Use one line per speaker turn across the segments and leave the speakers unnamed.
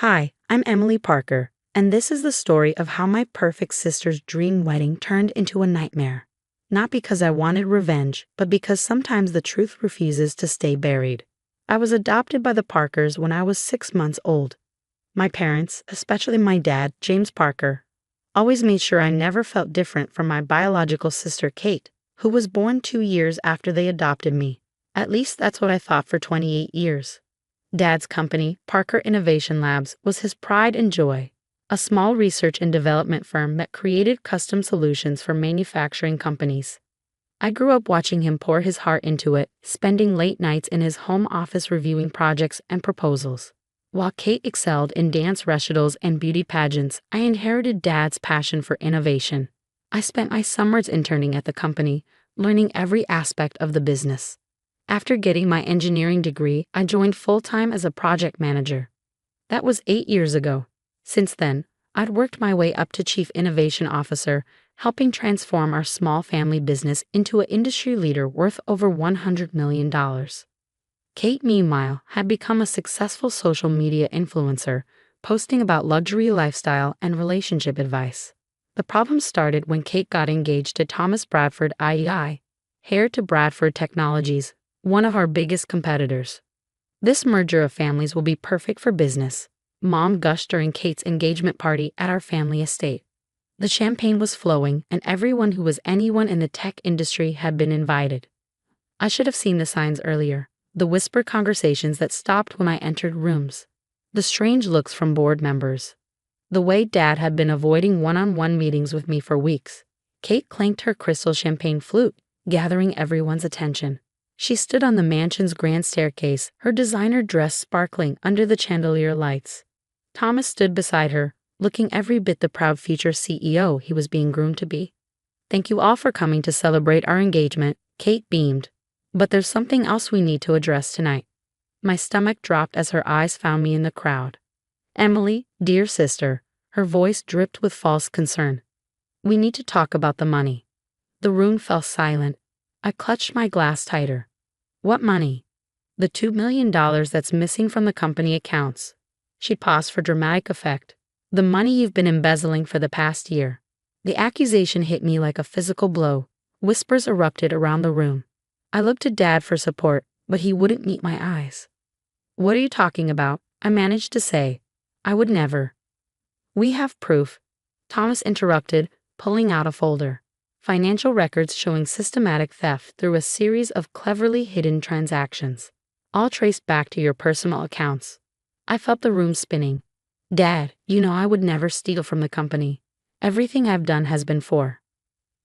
Hi, I'm Emily Parker, and this is the story of how my perfect sister's dream wedding turned into a nightmare. Not because I wanted revenge, but because sometimes the truth refuses to stay buried. I was adopted by the Parkers when I was 6 months old. My parents, especially my dad, James Parker, always made sure I never felt different from my biological sister Kate, who was born 2 years after they adopted me. At least that's what I thought for 28 years. Dad's company, Parker Innovation Labs, was his pride and joy, a small research and development firm that created custom solutions for manufacturing companies. I grew up watching him pour his heart into it, spending late nights in his home office reviewing projects and proposals. While Kate excelled in dance recitals and beauty pageants, I inherited Dad's passion for innovation. I spent my summers interning at the company, learning every aspect of the business. After getting my engineering degree, I joined full-time as a project manager. That was 8 years ago. Since then, I'd worked my way up to Chief Innovation Officer, helping transform our small family business into an industry leader worth over $100 million. Kate, meanwhile, had become a successful social media influencer, posting about luxury lifestyle and relationship advice. The problem started when Kate got engaged to Thomas Bradford IEI, heir to Bradford Technologies, one of our biggest competitors. This merger of families will be perfect for business, Mom gushed during Kate's engagement party at our family estate. The champagne was flowing, and everyone who was anyone in the tech industry had been invited. I should have seen the signs earlier, the whispered conversations that stopped when I entered rooms, the strange looks from board members, the way Dad had been avoiding one-on-one meetings with me for weeks. Kate clanked her crystal champagne flute, gathering everyone's attention. She stood on the mansion's grand staircase, her designer dress sparkling under the chandelier lights. Thomas stood beside her, looking every bit the proud future CEO he was being groomed to be. "Thank you all for coming to celebrate our engagement," Kate beamed. "But there's something else we need to address tonight." My stomach dropped as her eyes found me in the crowd. "Emily, dear sister," her voice dripped with false concern. "We need to talk about the money." The room fell silent. I clutched my glass tighter. "What money?" "The $2 million that's missing from the company accounts." She paused for dramatic effect. "The money you've been embezzling for the past year." The accusation hit me like a physical blow. Whispers erupted around the room. I looked to Dad for support, but he wouldn't meet my eyes. "What are you talking about?" I managed to say. "I would never." "We have proof," Thomas interrupted, pulling out a folder. Financial records showing systematic theft through a series of cleverly hidden transactions, all traced back to your personal accounts. I felt the room spinning. "Dad, you know I would never steal from the company. Everything I've done has been for."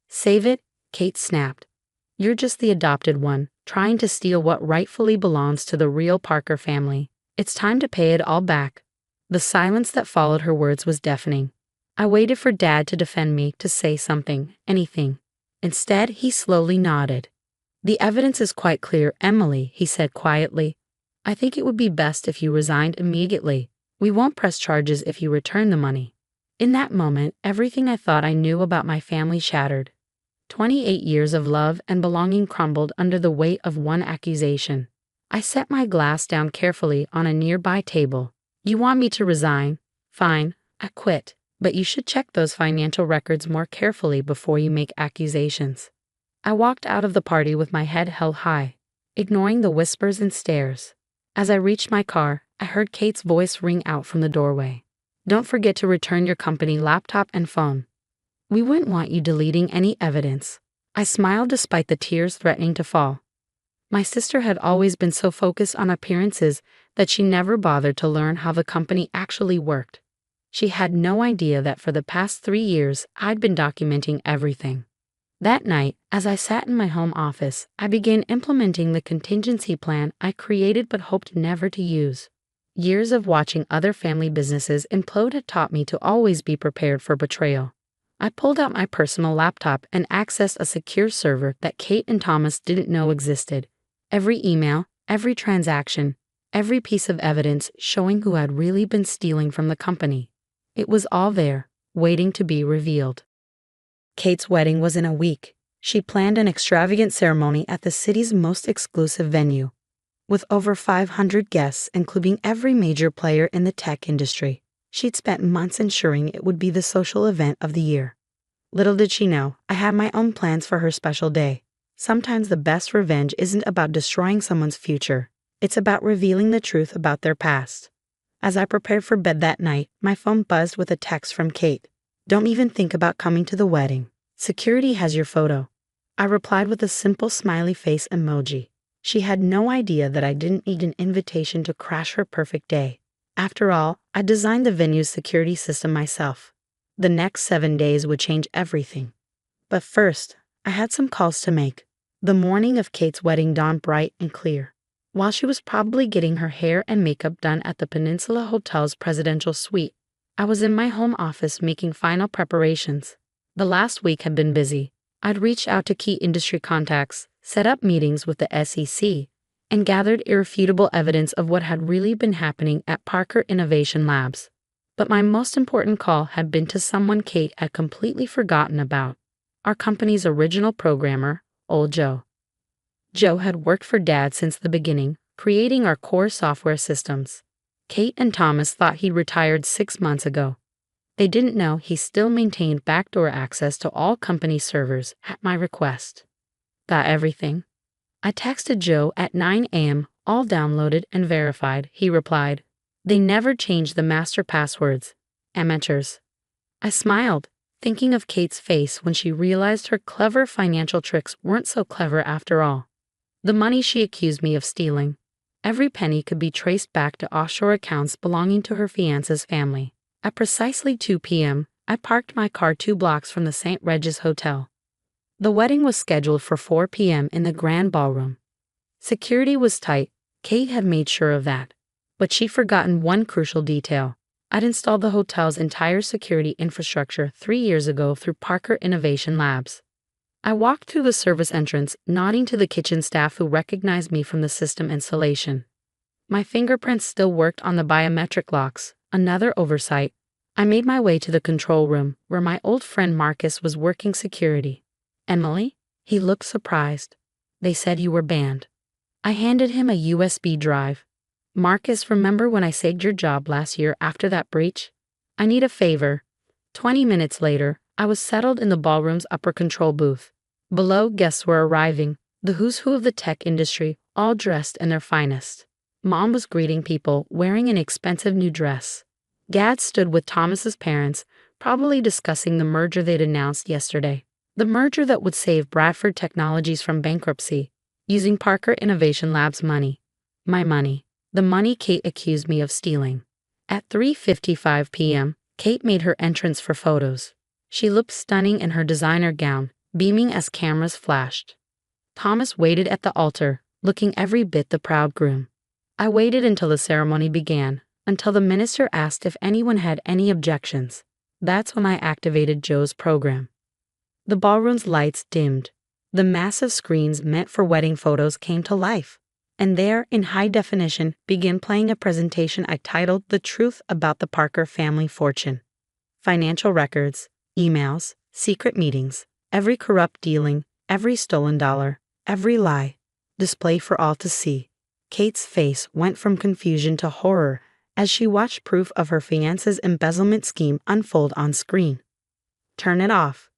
"Save it," Kate snapped. "You're just the adopted one, trying to steal what rightfully belongs to the real Parker family. It's time to pay it all back." The silence that followed her words was deafening. I waited for Dad to defend me, to say something, anything. Instead, he slowly nodded. "The evidence is quite clear, Emily," he said quietly. "I think it would be best if you resigned immediately. We won't press charges if you return the money." In that moment, everything I thought I knew about my family shattered. 28 years of love and belonging crumbled under the weight of one accusation. I set my glass down carefully on a nearby table. "You want me to resign? Fine, I quit. But you should check those financial records more carefully before you make accusations." I walked out of the party with my head held high, ignoring the whispers and stares. As I reached my car, I heard Kate's voice ring out from the doorway. "Don't forget to return your company laptop and phone. We wouldn't want you deleting any evidence." I smiled despite the tears threatening to fall. My sister had always been so focused on appearances that she never bothered to learn how the company actually worked. She had no idea that for the past 3 years, I'd been documenting everything. That night, as I sat in my home office, I began implementing the contingency plan I created but hoped never to use. Years of watching other family businesses implode had taught me to always be prepared for betrayal. I pulled out my personal laptop and accessed a secure server that Kate and Thomas didn't know existed. Every email, every transaction, every piece of evidence showing who had really been stealing from the company. It was all there, waiting to be revealed. Kate's wedding was in a week. She planned an extravagant ceremony at the city's most exclusive venue. with over 500 guests, including every major player in the tech industry. She'd spent months ensuring it would be the social event of the year. Little did she know, I had my own plans for her special day. Sometimes the best revenge isn't about destroying someone's future. It's about revealing the truth about their past. As I prepared for bed that night, my phone buzzed with a text from Kate. "Don't even think about coming to the wedding. Security has your photo." I replied with a simple smiley face emoji. She had no idea that I didn't need an invitation to crash her perfect day. After all, I designed the venue's security system myself. The next 7 days would change everything. But first, I had some calls to make. The morning of Kate's wedding dawned bright and clear. While she was probably getting her hair and makeup done at the Peninsula Hotel's presidential suite, I was in my home office making final preparations. The last week had been busy. I'd reached out to key industry contacts, set up meetings with the SEC, and gathered irrefutable evidence of what had really been happening at Parker Innovation Labs. But my most important call had been to someone Kate had completely forgotten about: our company's original programmer, old Joe. Joe had worked for Dad since the beginning, creating our core software systems. Kate and Thomas thought he'd retired 6 months ago. They didn't know he still maintained backdoor access to all company servers at my request. "Got everything?" I texted Joe at 9 a.m., all downloaded and verified. He replied, "They never changed the master passwords. Amateurs." I smiled, thinking of Kate's face when she realized her clever financial tricks weren't so clever after all. The money she accused me of stealing, every penny could be traced back to offshore accounts belonging to her fiance's family. At precisely 2 p.m., I parked my car 2 blocks from the St. Regis Hotel. The wedding was scheduled for 4 p.m. in the Grand Ballroom. Security was tight. Kate had made sure of that. But she'd forgotten one crucial detail. I'd installed the hotel's entire security infrastructure 3 years ago through Parker Innovation Labs. I walked through the service entrance, nodding to the kitchen staff who recognized me from the system installation. My fingerprints still worked on the biometric locks, another oversight. I made my way to the control room, where my old friend Marcus was working security. "Emily?" He looked surprised. "They said you were banned." I handed him a USB drive. "Marcus, remember when I saved your job last year after that breach? I need a favor." 20 minutes later, I was settled in the ballroom's upper control booth. Below, guests were arriving, the who's who of the tech industry, all dressed in their finest. Mom was greeting people, wearing an expensive new dress. Dad stood with Thomas's parents, probably discussing the merger they'd announced yesterday. The merger that would save Bradford Technologies from bankruptcy, using Parker Innovation Labs' money. My money. The money Kate accused me of stealing. At 3:55 p.m., Kate made her entrance for photos. She looked stunning in her designer gown, beaming as cameras flashed. Thomas waited at the altar, looking every bit the proud groom. I waited until the ceremony began, until the minister asked if anyone had any objections. That's when I activated Joe's program. The ballroom's lights dimmed. The massive screens meant for wedding photos came to life. And there, in high definition, began playing a presentation I titled "The Truth About the Parker Family Fortune." Financial records, emails, secret meetings, every corrupt dealing, every stolen dollar, every lie, displayed for all to see. Kate's face went from confusion to horror as she watched proof of her fiance's embezzlement scheme unfold on screen. "Turn it off,"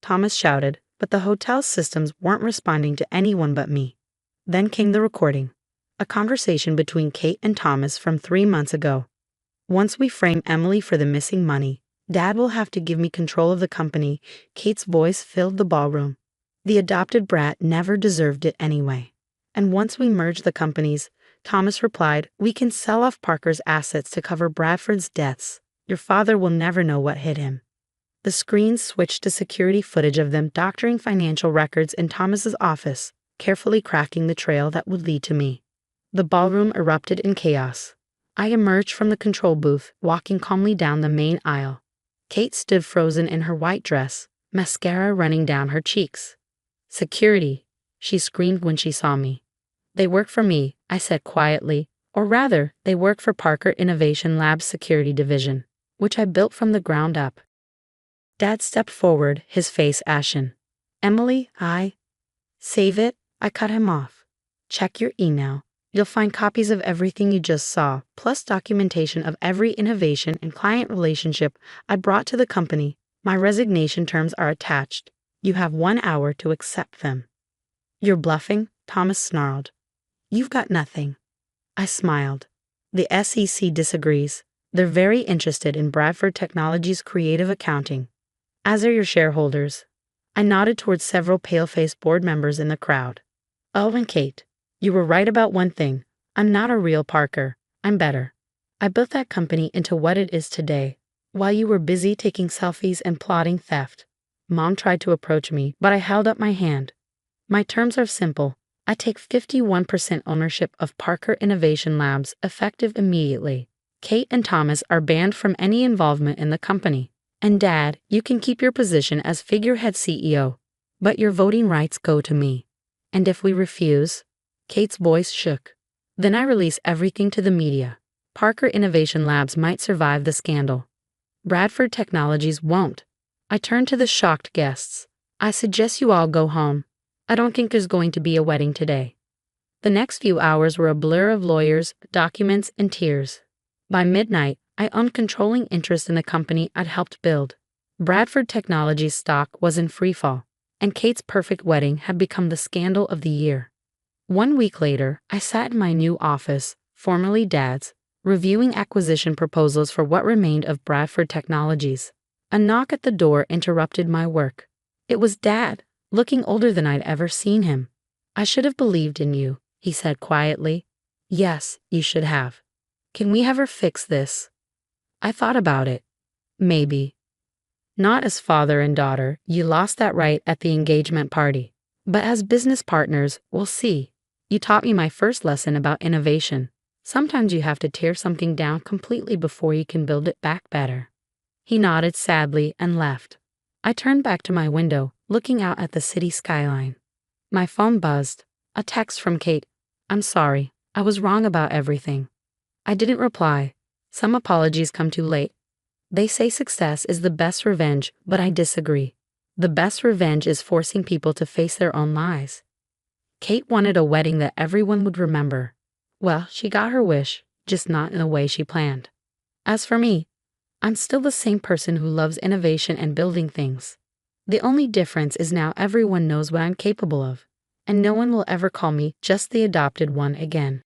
Thomas shouted, but the hotel's systems weren't responding to anyone but me. Then came the recording, a conversation between Kate and Thomas from 3 months ago. "Once we frame Emily for the missing money, Dad will have to give me control of the company." Kate's voice filled the ballroom. "The adopted brat never deserved it anyway. And once we merge the companies," Thomas replied, "we can sell off Parker's assets to cover Bradford's debts. Your father will never know what hit him." The screen switched to security footage of them doctoring financial records in Thomas's office, carefully cracking the trail that would lead to me. The ballroom erupted in chaos. I emerged from the control booth, walking calmly down the main aisle. Kate stood frozen in her white dress, mascara running down her cheeks. "Security," she screamed when she saw me. "They work for me," I said quietly, "or rather, they work for Parker Innovation Labs' security division, which I built from the ground up." Dad stepped forward, his face ashen. "Emily, Save it," I cut him off. "Check your email. You'll find copies of everything you just saw, plus documentation of every innovation and client relationship I brought to the company. My resignation terms are attached. You have 1 hour to accept them. You're bluffing, Thomas snarled. You've got nothing. I smiled. The SEC disagrees. They're very interested in Bradford Technologies' creative accounting, as are your shareholders. I nodded towards several pale-faced board members in the crowd. Oh, and Kate, you were right about one thing. I'm not a real Parker. I'm better. I built that company into what it is today, while you were busy taking selfies and plotting theft. Mom tried to approach me, but I held up my hand. My terms are simple. I take 51% ownership of Parker Innovation Labs, effective immediately. Kate and Thomas are banned from any involvement in the company. And Dad, you can keep your position as figurehead CEO, but your voting rights go to me. And if we refuse? Kate's voice shook. Then I release everything to the media. Parker Innovation Labs might survive the scandal. Bradford Technologies won't. I turned to the shocked guests. I suggest you all go home. I don't think there's going to be a wedding today. The next few hours were a blur of lawyers, documents, and tears. By midnight, I owned controlling interest in the company I'd helped build. Bradford Technologies stock was in freefall, and Kate's perfect wedding had become the scandal of the year. 1 week later, I sat in my new office, formerly Dad's, reviewing acquisition proposals for what remained of Bradford Technologies. A knock at the door interrupted my work. It was Dad, looking older than I'd ever seen him. I should have believed in you, he said quietly. Yes, you should have. Can we ever fix this? I thought about it. Maybe. Not as father and daughter, you lost that right at the engagement party. But as business partners, we'll see. You taught me my first lesson about innovation. Sometimes you have to tear something down completely before you can build it back better. He nodded sadly and left. I turned back to my window, looking out at the city skyline. My phone buzzed. A text from Kate. I'm sorry, I was wrong about everything. I didn't reply. Some apologies come too late. They say success is the best revenge, but I disagree. The best revenge is forcing people to face their own lies. Kate wanted a wedding that everyone would remember. Well, she got her wish, just not in the way she planned. As for me, I'm still the same person who loves innovation and building things. The only difference is now everyone knows what I'm capable of, and no one will ever call me just the adopted one again.